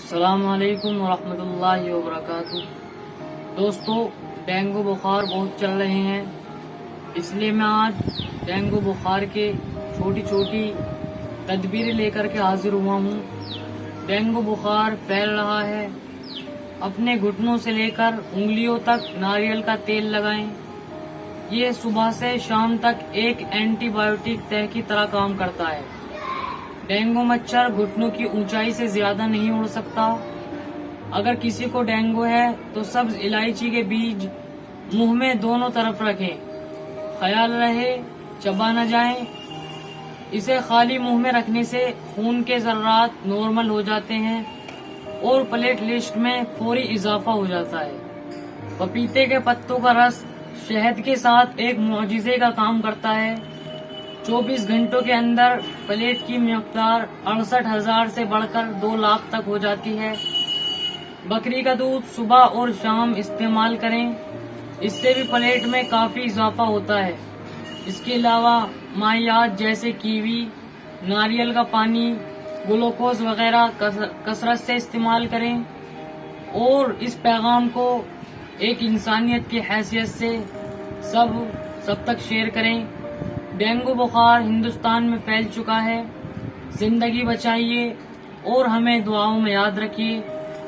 السلام علیکم ورحمۃ اللہ وبرکاتہ۔ دوستو، ڈینگو بخار بہت چل رہے ہیں، اس لیے میں آج ڈینگو بخار کے چھوٹی چھوٹی تدبیریں لے کر کے حاضر ہوا ہوں۔ ڈینگو بخار پھیل رہا ہے، اپنے گھٹنوں سے لے کر انگلیوں تک ناریل کا تیل لگائیں۔ یہ صبح سے شام تک ایک اینٹی بایوٹک تہ کی طرح کام کرتا ہے۔ ڈینگو مچھر گھٹنوں کی اونچائی سے زیادہ نہیں اڑ سکتا۔ اگر کسی کو ڈینگو ہے تو سبز الائچی کے بیج منہ میں دونوں طرف رکھیں، خیال رہے چبا نہ جائیں۔ اسے خالی منہ میں رکھنے سے خون کے ذرات نارمل ہو جاتے ہیں اور پلیٹ لسٹ میں فوری اضافہ ہو جاتا ہے۔ پپیتے کے پتوں کا رس شہد کے ساتھ ایک معجزے کا کام کرتا ہے۔ 24 گھنٹوں کے اندر پلیٹ کی مقدار 68,000 سے بڑھ کر 2 لاکھ تک ہو جاتی ہے۔ بکری کا دودھ صبح اور شام استعمال کریں، اس سے بھی پلیٹ میں کافی اضافہ ہوتا ہے۔ اس کے علاوہ مائعات جیسے کیوی، ناریل کا پانی، گلوکوز وغیرہ کثرت سے استعمال کریں اور اس پیغام کو ایک انسانیت کی حیثیت سے سب تک شیئر کریں۔ ڈینگو بخار ہندوستان میں پھیل چکا ہے، زندگی بچائیے اور ہمیں دعاؤں میں یاد رکھیے۔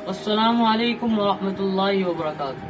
السلام علیکم ورحمۃ اللہ وبرکاتہ۔